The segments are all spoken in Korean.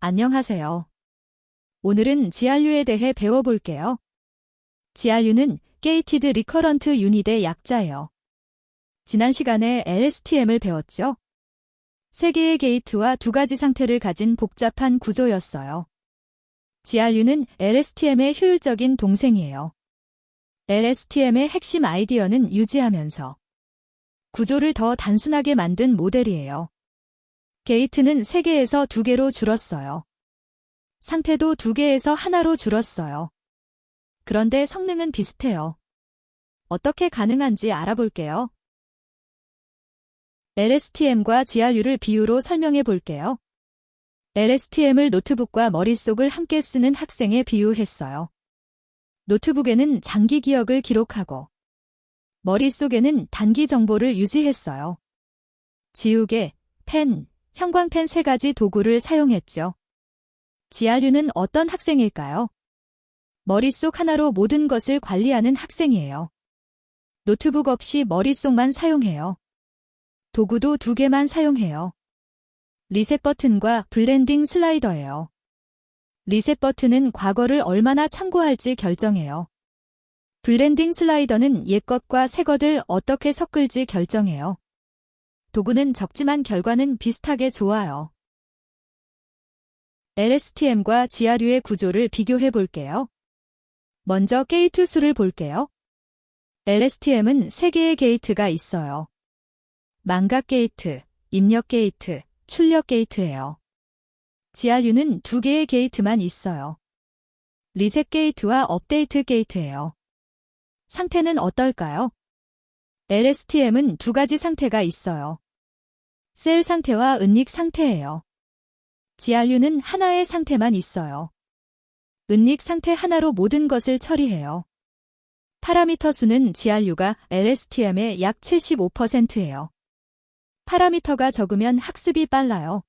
안녕하세요. 오늘은 GRU에 대해 배워볼게요. GRU는 Gated Recurrent Unit의 약자예요. 지난 시간에 LSTM을 배웠죠? 세 개의 게이트와 두 가지 상태를 가진 복잡한 구조였어요. GRU는 LSTM의 효율적인 동생이에요. LSTM의 핵심 아이디어는 유지하면서 구조를 더 단순하게 만든 모델이에요. 게이트는 3개에서 2개로 줄었어요. 상태도 2개에서 하나로 줄었어요. 그런데 성능은 비슷해요. 어떻게 가능한지 알아볼게요. LSTM과 GRU를 비유로 설명해 볼게요. LSTM을 노트북과 머릿속을 함께 쓰는 학생에 비유했어요. 노트북에는 장기 기억을 기록하고 머릿속에는 단기 정보를 유지했어요. 지우개, 펜, 형광펜 3가지 도구를 사용했죠. GRU는 어떤 학생일까요? 머릿속 하나로 모든 것을 관리하는 학생이에요. 노트북 없이 머릿속만 사용해요. 도구도 2개만 사용해요. 리셋 버튼과 블렌딩 슬라이더예요. 리셋 버튼은 과거를 얼마나 참고할지 결정해요. 블렌딩 슬라이더는 옛 것과 새 것을 어떻게 섞을지 결정해요. 도구는 적지만 결과는 비슷하게 좋아요. LSTM과 GRU의 구조를 비교해 볼게요. 먼저 게이트 수를 볼게요. LSTM은 3개의 게이트가 있어요. 망각 게이트, 입력 게이트, 출력 게이트예요. GRU는 2개의 게이트만 있어요. 리셋 게이트와 업데이트 게이트예요. 상태는 어떨까요? LSTM은 2가지 상태가 있어요. 셀 상태와 은닉 상태예요. GRU는 하나의 상태만 있어요. 은닉 상태 하나로 모든 것을 처리해요. 파라미터 수는 GRU가 LSTM의 약 75%예요. 파라미터가 적으면 학습이 빨라요.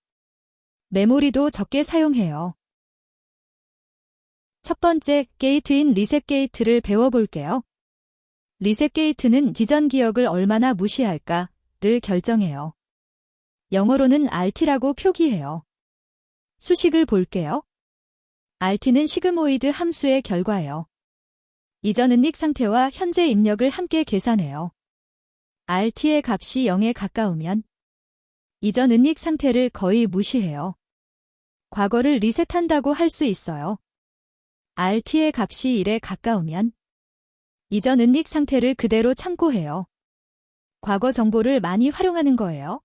메모리도 적게 사용해요. 첫 번째 게이트인 리셋 게이트를 배워볼게요. 리셋 게이트는 디전 기억을 얼마나 무시할까를 결정해요. 영어로는 RT라고 표기해요. 수식을 볼게요. RT는 시그모이드 함수의 결과예요. 이전 은닉 상태와 현재 입력을 함께 계산해요. RT의 값이 0에 가까우면 이전 은닉 상태를 거의 무시해요. 과거를 리셋한다고 할 수 있어요. RT의 값이 1에 가까우면 이전 은닉 상태를 그대로 참고해요. 과거 정보를 많이 활용하는 거예요.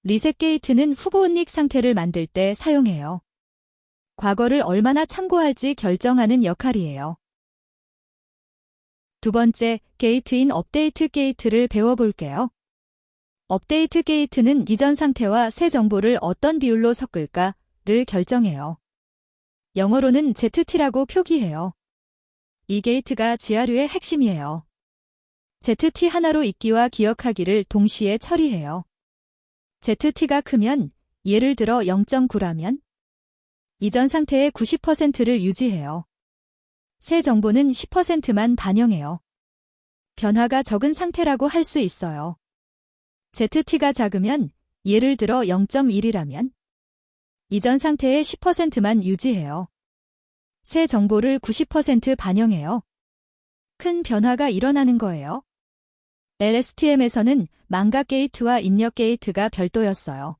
리셋 게이트는 후보 은닉 상태를 만들 때 사용해요. 과거를 얼마나 참고할지 결정하는 역할이에요. 두 번째, 게이트인 업데이트 게이트를 배워볼게요. 업데이트 게이트는 이전 상태와 새 정보를 어떤 비율로 섞을까를 결정해요. 영어로는 ZT라고 표기해요. 이 게이트가 GRU의 핵심이에요. ZT 하나로 읽기와 기억하기를 동시에 처리해요. ZT가 크면, 예를 들어 0.9라면 이전 상태의 90%를 유지해요. 새 정보는 10%만 반영해요. 변화가 적은 상태라고 할 수 있어요. ZT가 작으면, 예를 들어 0.1이라면 이전 상태의 10%만 유지해요. 새 정보를 90% 반영해요. 큰 변화가 일어나는 거예요. LSTM에서는 망각 게이트와 입력 게이트가 별도였어요.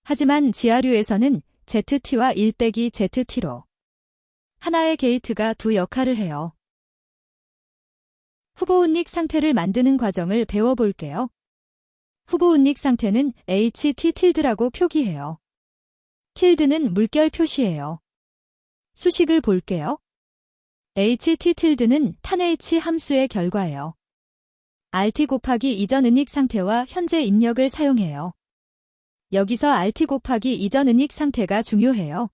하지만 GRU에서는 ZT와 1-ZT로 하나의 게이트가 2 역할을 해요. 후보 은닉 상태를 만드는 과정을 배워볼게요. 후보 은닉 상태는 HT-라고 표기해요. 틸드는 물결 표시예요. 수식을 볼게요. HT-는 탄H 함수의 결과예요. RT 곱하기 이전 은닉 상태와 현재 입력을 사용해요. 여기서 RT 곱하기 이전 은닉 상태가 중요해요.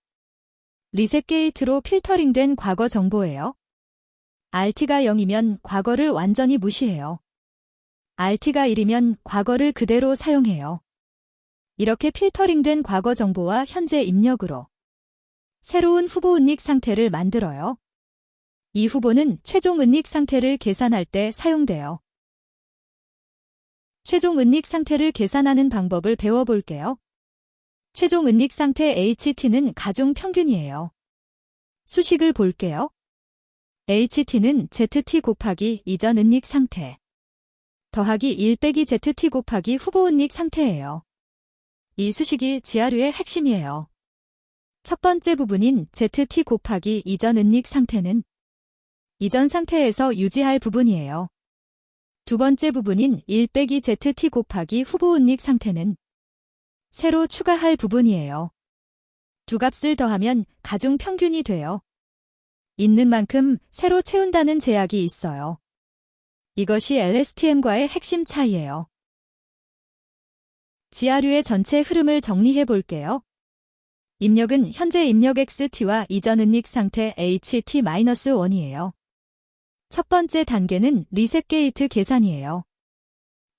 리셋 게이트로 필터링된 과거 정보예요. RT가 0이면 과거를 완전히 무시해요. RT가 1이면 과거를 그대로 사용해요. 이렇게 필터링된 과거 정보와 현재 입력으로 새로운 후보 은닉 상태를 만들어요. 이 후보는 최종 은닉 상태를 계산할 때 사용돼요. 최종 은닉 상태를 계산하는 방법을 배워볼게요. 최종 은닉 상태 HT는 가중 평균이에요. 수식을 볼게요. HT는 ZT 곱하기 이전 은닉 상태 더하기 1 빼기 ZT 곱하기 후보 은닉 상태예요. 이 수식이 지하류의 핵심이에요. 첫 번째 부분인 ZT 곱하기 이전 은닉 상태는 이전 상태에서 유지할 부분이에요. 두 번째 부분인 1 빼기 ZT 곱하기 후보 은닉 상태는 새로 추가할 부분이에요. 두 값을 더하면 가중 평균이 돼요. 있는 만큼 새로 채운다는 제약이 있어요. 이것이 LSTM과의 핵심 차이예요. 지하류의 전체 흐름을 정리해 볼게요. 입력은 현재 입력 XT와 이전 은닉 상태 HT-1이에요. 첫 번째 단계는 리셋 게이트 계산이에요.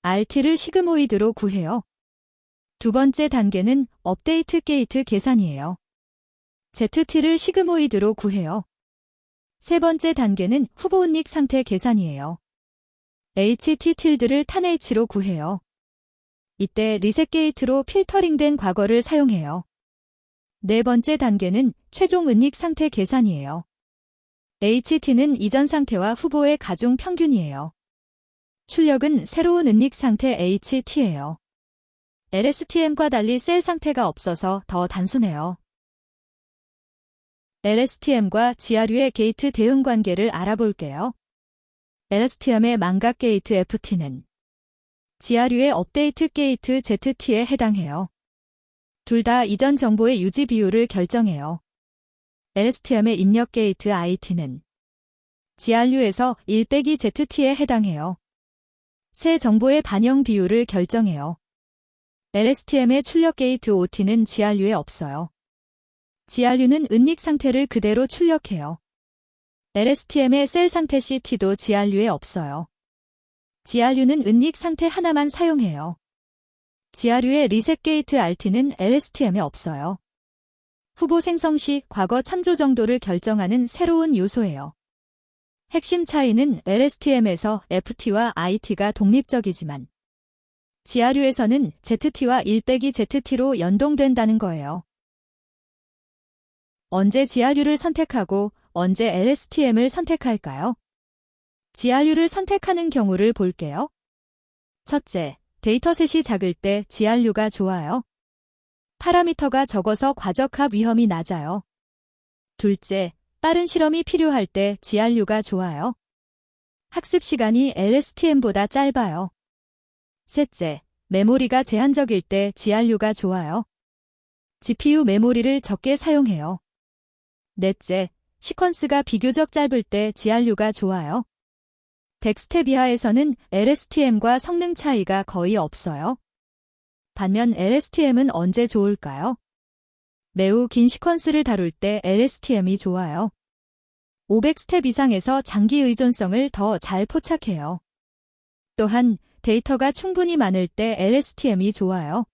RT를 시그모이드로 구해요. 두 번째 단계는 업데이트 게이트 계산이에요. ZT를 시그모이드로 구해요. 세 번째 단계는 후보 은닉 상태 계산이에요. HT tilde를 탄H로 구해요. 이때 리셋 게이트로 필터링된 과거를 사용해요. 네 번째 단계는 최종 은닉 상태 계산이에요. HT는 이전 상태와 후보의 가중 평균이에요. 출력은 새로운 은닉 상태 HT예요. LSTM과 달리 셀 상태가 없어서 더 단순해요. LSTM과 지하류의 게이트 대응 관계를 알아볼게요. LSTM의 망각 게이트 FT는 지하류의 업데이트 게이트 ZT에 해당해요. 둘 다 이전 정보의 유지 비율을 결정해요. LSTM의 입력 게이트 IT는 지하류에서 1 빼기 ZT에 해당해요. 새 정보의 반영 비율을 결정해요. LSTM의 출력 게이트 OT는 지하류에 없어요. 지하류는 은닉 상태를 그대로 출력해요. LSTM의 셀 상태 CT도 지하류에 없어요. 지하류는 은닉 상태 하나만 사용해요. 지하류의 리셋 게이트 RT는 LSTM에 없어요. 후보 생성 시 과거 참조 정도를 결정하는 새로운 요소예요. 핵심 차이는 LSTM에서 FT와 IT가 독립적이지만 지하류에서는 ZT와 1 빼기 ZT로 연동된다는 거예요. 언제 지하류를 선택하고 언제 LSTM을 선택할까요? 지하류를 선택하는 경우를 볼게요. 첫째, 데이터셋이 작을 때 지하류가 좋아요. 파라미터가 적어서 과적합 위험이 낮아요. 둘째, 빠른 실험이 필요할 때 지하류가 좋아요. 학습 시간이 LSTM보다 짧아요. 셋째, 메모리가 제한적일 때 지하류가 좋아요. GPU 메모리를 적게 사용해요. 넷째, 시퀀스가 비교적 짧을 때 지하류가 좋아요. 100스텝 이하에서는 LSTM과 성능 차이가 거의 없어요. 반면 LSTM은 언제 좋을까요? 매우 긴 시퀀스를 다룰 때 LSTM이 좋아요. 500스텝 이상에서 장기 의존성을 더 잘 포착해요. 또한 데이터가 충분히 많을 때 LSTM이 좋아요.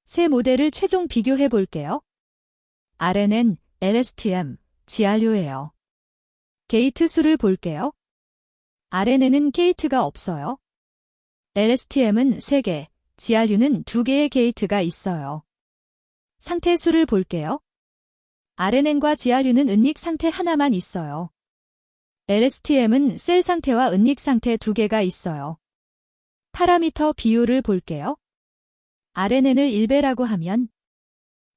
세 모델을 최종 비교해 볼게요. RNN, LSTM, 지하류예요. 게이트 수를 볼게요. RNN은 게이트가 없어요. LSTM은 3개, 지하류는 2개의 게이트가 있어요. 상태 수를 볼게요. RNN과 지하류는 은닉 상태 하나만 있어요. LSTM은 셀 상태와 은닉 상태 2개가 있어요. 파라미터 비율을 볼게요. RNN을 1배라고 하면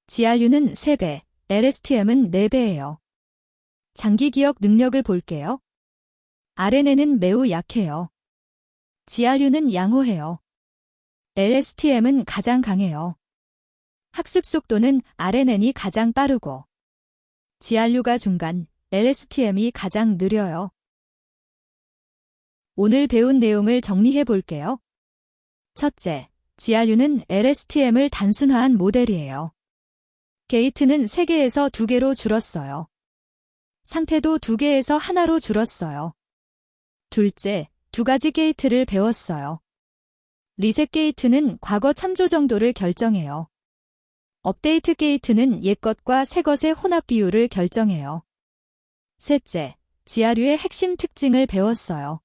지하류는 3배, LSTM은 4배예요. 장기 기억 능력을 볼게요. RNN은 매우 약해요. 지하류는 양호해요. LSTM은 가장 강해요. 학습 속도는 RNN이 가장 빠르고 지하류가 중간, LSTM이 가장 느려요. 오늘 배운 내용을 정리해 볼게요. 첫째, 지하류는 LSTM을 단순화한 모델이에요. 게이트는 3개에서 2개로 줄었어요. 상태도 2개에서 하나로 줄었어요. 둘째, 2가지 게이트를 배웠어요. 리셋 게이트는 과거 참조 정도를 결정해요. 업데이트 게이트는 옛것과 새것의 혼합 비율을 결정해요. 셋째, 지하류의 핵심 특징을 배웠어요.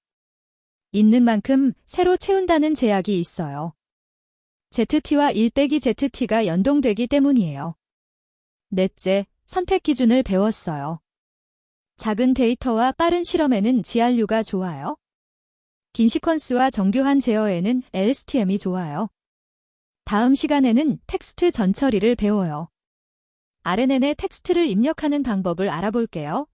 있는 만큼 새로 채운다는 제약이 있어요. ZT와 1-ZT가 연동되기 때문이에요. 넷째, 선택 기준을 배웠어요. 작은 데이터와 빠른 실험에는 GRU가 좋아요. 긴 시퀀스와 정교한 제어에는 LSTM이 좋아요. 다음 시간에는 텍스트 전처리를 배워요. RNN에 텍스트를 입력하는 방법을 알아볼게요.